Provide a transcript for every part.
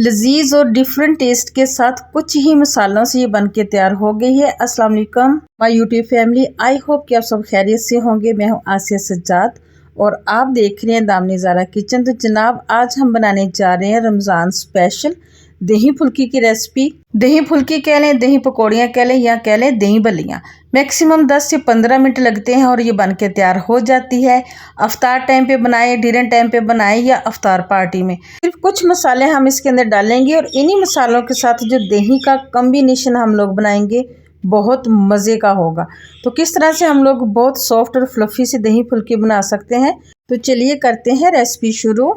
लजीज और different test के साथ कुछ ही मसालों से ये बन के तैयार हो गई है। अस्सलाम वालेकुम my YouTube family, I hope कि आप सब खैरियत से होंगे। मैं हूँ आसिया सज्जाद और आप देख रहे हैं दामनी ज़ारा किचन। तो जनाब, आज हम बनाने जा रहे हैं रमज़ान स्पेशल दही फुल्की की रेसिपी। दही फुल्की कह लें, दही पकौड़ियाँ कह लें या कह लें दही बल्लियाँ। मैक्सिमम 10 से 15 मिनट लगते हैं और ये बन के तैयार हो जाती है। अफ्तार टाइम पे बनाए, डिनर टाइम पे बनाए या अफ्तार पार्टी में। सिर्फ कुछ मसाले हम इसके अंदर डालेंगे और इन्हीं मसालों के साथ जो दही का कॉम्बिनेशन हम लोग बनाएंगे बहुत मज़े का होगा। तो किस तरह से हम लोग बहुत सॉफ्ट और फ्लफ़ी से दही फुल्की बना सकते हैं, तो चलिए करते हैं रेसिपी शुरू।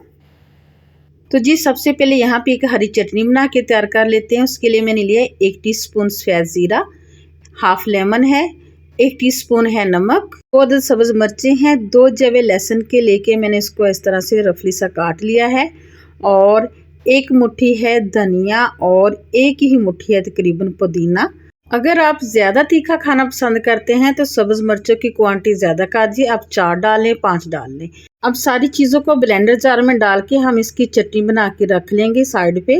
तो जी, सबसे पहले यहाँ पे एक हरी चटनी बना के तैयार कर लेते हैं। उसके लिए मैंने लिया 1 टीस्पून सफ़ेद ज़ीरा, हाफ लेमन है, 1 टीस्पून है नमक, 2 अदद सब्ज़ मिर्चें हैं, 2 जवे लहसुन के लेके मैंने इसको इस तरह से रफली सा काट लिया है, और 1 मुट्ठी है धनिया और 1 ही मुट्ठी है तकरीबन पुदीना। अगर आप ज़्यादा तीखा खाना पसंद करते हैं तो सब्ज़ मिर्चों की क्वांटिटी ज़्यादा कर दीजिए, आप 4 डाल लें, 5 डाल लें। अब सारी चीज़ों को ब्लेंडर जार में डाल के हम इसकी चटनी बना के रख लेंगे साइड पे।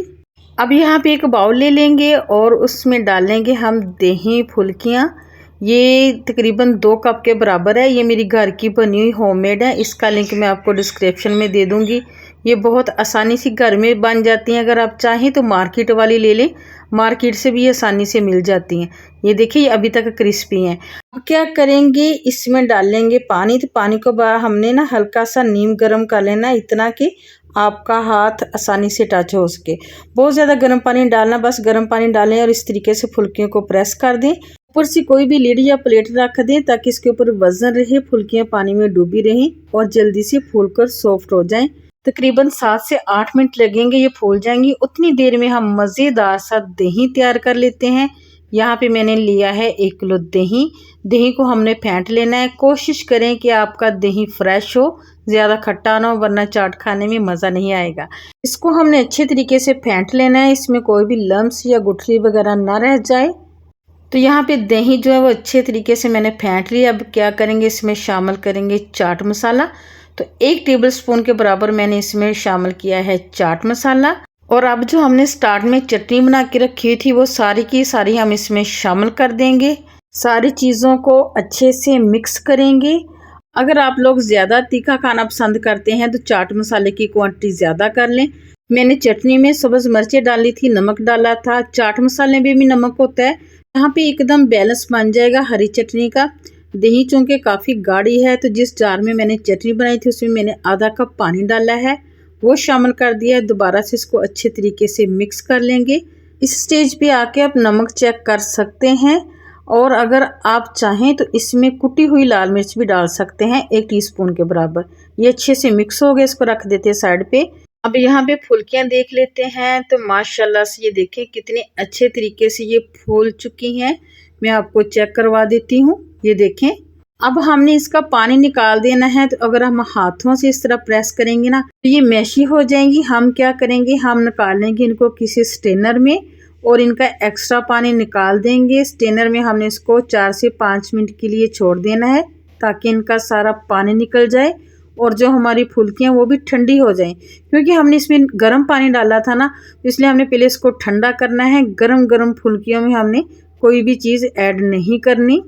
अब यहाँ पे एक बाउल ले लेंगे और उसमें डालेंगे हम दही फुल्कियाँ। ये तकरीबन 2 कप के बराबर है। ये मेरी घर की बनी हुई होममेड है। इसका लिंक मैं आपको डिस्क्रिप्शन में दे दूँगी। ये बहुत आसानी से घर में बन जाती हैं। अगर आप चाहें तो मार्केट वाली ले लें, मार्केट से भी आसानी से मिल जाती हैं। ये देखिए, अभी तक क्रिस्पी हैं। अब क्या करेंगे, इसमें डालेंगे पानी। तो पानी को हमने ना हल्का सा नीम गर्म कर लेना, इतना कि आपका हाथ आसानी से टच हो सके। बहुत ज़्यादा गर्म पानी डालना, बस गर्म पानी डालें और इस तरीके से फुल्कियों को प्रेस कर दें। ऊपर से कोई भी लीड या प्लेट रख दें ताकि इसके ऊपर वजन रहे, फुल्कियाँ पानी में डूबी रहें और जल्दी से फूलकर सॉफ्ट हो जाएं। तकरीबन 7 से 8 मिनट लगेंगे, ये फूल जाएंगी। उतनी देर में हम मज़ेदार सा दही तैयार कर लेते हैं। यहाँ पे मैंने लिया है 1 किलो दही। दही को हमने फेंट लेना है। कोशिश करें कि आपका दही फ्रेश हो, ज़्यादा खट्टा ना हो, वरना चाट खाने में मज़ा नहीं आएगा। इसको हमने अच्छे तरीके से फेंट लेना है, इसमें कोई भी लम्स या गुठली वगैरह ना रह जाए। तो यहाँ पे दही जो है वो अच्छे तरीके से मैंने फेंट लिया। अब क्या करेंगे, इसमें शामिल करेंगे चाट मसाला। तो 1 टेबलस्पून के बराबर मैंने इसमें शामिल किया है चाट मसाला। और अब जो हमने स्टार्ट में चटनी बना के रखी थी वो सारी की सारी हम इसमें शामिल कर देंगे। सारी चीज़ों को अच्छे से मिक्स करेंगे। अगर आप लोग ज़्यादा तीखा खाना पसंद करते हैं तो चाट मसाले की क्वांटिटी ज़्यादा कर लें। मैंने चटनी में सब्ज़ मिर्चें डाली थी, नमक डाला था, चाट मसाले में भी नमक होता है। यहाँ पे एकदम बैलेंस बन जाएगा हरी चटनी का। दही चूँकि काफ़ी गाढ़ी है, तो जिस जार में मैंने चटनी बनाई थी उसमें मैंने आधा कप पानी डाला है, वो शामिल कर दिया है। दोबारा से इसको अच्छे तरीके से मिक्स कर लेंगे। इस स्टेज पे आके आप नमक चेक कर सकते हैं, और अगर आप चाहें तो इसमें कुटी हुई लाल मिर्च भी डाल सकते हैं 1 टीस्पून के बराबर। ये अच्छे से मिक्स हो गया, इसको रख देते हैं साइड पे। अब यहाँ पे फुल्कियाँ देख लेते हैं। तो माशाल्लाह से ये देखें कितने अच्छे तरीके से ये फूल चुकी हैं। मैं आपको चेक करवा देती हूँ, ये देखें। अब हमने इसका पानी निकाल देना है। तो अगर हम हाथों से इस तरह प्रेस करेंगे ना तो ये मैशी हो जाएंगी। हम क्या करेंगे, हम निकाल लेंगे इनको किसी स्ट्रेनर में और इनका एक्स्ट्रा पानी निकाल देंगे। स्ट्रेनर में हमने इसको 4 से 5 मिनट के लिए छोड़ देना है ताकि इनका सारा पानी निकल जाए और जो हमारी फुल्कियाँ वो भी ठंडी हो जाएं। क्योंकि हमने इसमें गर्म पानी डाला था ना, तो इसलिए हमने पहले इसको ठंडा करना है। गरम गरम फुल्कियों में हमने कोई भी चीज़ ऐड नहीं करनी।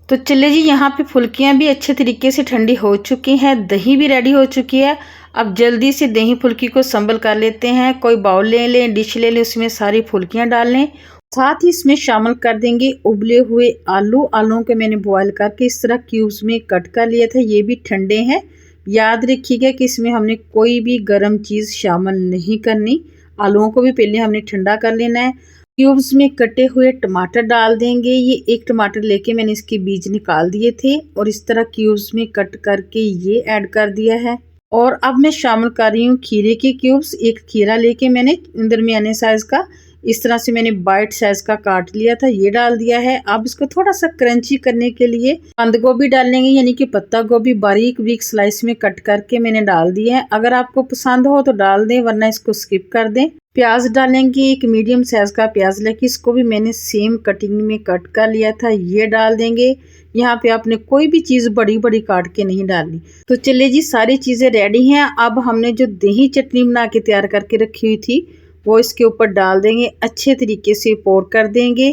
तो चलिए जी, यहाँ पे फुल्कियाँ भी अच्छे तरीके से ठंडी हो चुकी हैं, दही भी रेडी हो चुकी है। अब जल्दी से दही फुल्की को संभल कर लेते हैं। कोई बाउल ले लें, डिश ले लें, उसमें सारी फुल्कियाँ डाल लें। साथ ही इसमें शामिल कर देंगे उबले हुए आलू। आलूओं को मैंने बॉयल करके इस तरह क्यूब्स में कट कर लिया था, ये भी ठंडे हैं। याद रखिएगा कि इसमें हमने कोई भी गर्म चीज़ शामिल नहीं करनी। आलूओं को भी पहले हमने ठंडा कर लेना है। क्यूब्स में कटे हुए टमाटर डाल देंगे। ये 1 टमाटर लेके मैंने इसके बीज निकाल दिए थे और इस तरह क्यूब्स में कट करके ये ऐड कर दिया है। और अब मैं शामिल कर रही हूँ खीरे के क्यूब्स। 1 खीरा लेके मैंने दरमियाने साइज़ का इस तरह से मैंने बाइट साइज़ का काट लिया था, ये डाल दिया है। अब इसको थोड़ा सा क्रंची करने के लिए बंद गोभी डालेंगे, यानी कि पत्ता गोभी बारीक बारीक स्लाइस में कट करके मैंने डाल दिया है। अगर आपको पसंद हो तो डाल दें, वरना इसको स्किप कर दें। प्याज डालेंगे, एक मीडियम साइज़ का प्याज लेके इसको भी मैंने सेम कटिंग में कट कर लिया था, ये डाल देंगे। यहाँ पे आपने कोई भी चीज़ बड़ी बड़ी काट के नहीं डालनी। तो चलिए जी, सारी चीज़ें रेडी हैं। अब हमने जो दही चटनी बना के तैयार करके रखी हुई थी वो इसके ऊपर डाल देंगे, अच्छे तरीके से पोर कर देंगे।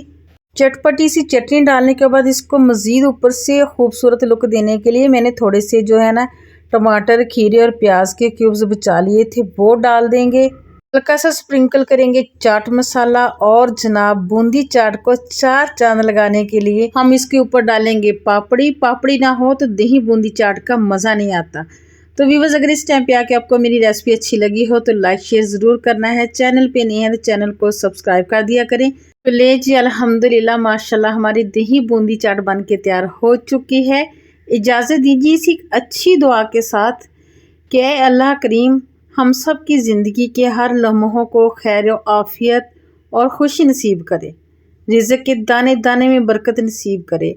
चटपटी सी चटनी डालने के बाद इसको मज़ीद ऊपर से खूबसूरत लुक देने के लिए मैंने थोड़े से जो है ना टमाटर, खीरे और प्याज के क्यूब्स बचा लिए थे, वो डाल देंगे। हल्का सा स्प्रिंकल करेंगे चाट मसाला और जनाब बूंदी चाट को चार चांद लगाने के लिए हम इसके ऊपर डालेंगे पापड़ी। पापड़ी ना हो तो दही बूंदी चाट का मज़ा नहीं आता। तो व्यूअर्स, अगर इस टाइम पे आके आपको मेरी रेसिपी अच्छी लगी हो तो लाइक शेयर ज़रूर करना है। चैनल पे नहीं है तो चैनल को सब्सक्राइब कर दिया करें। तो ले जी, अल्हम्दुलिल्लाह माशाल्लाह हमारी दही बूंदी चाट बन के तैयार हो चुकी है। इजाज़त दीजिए इसी अच्छी दुआ के साथ कि अल्लाह करीम हम सब की ज़िंदगी के हर लम्हों को खैर आफियत और खुशी नसीब करे, रिज़्क़ के दाने दाने में बरकत नसीब करे,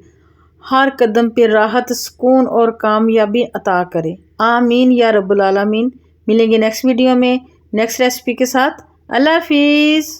हर कदम पे राहत, सुकून और कामयाबी अता करे। आमीन या रब्बुल आलमीन। मिलेंगे नेक्स्ट वीडियो में नेक्स्ट रेसिपी के साथ। अल्लाह हाफिज़।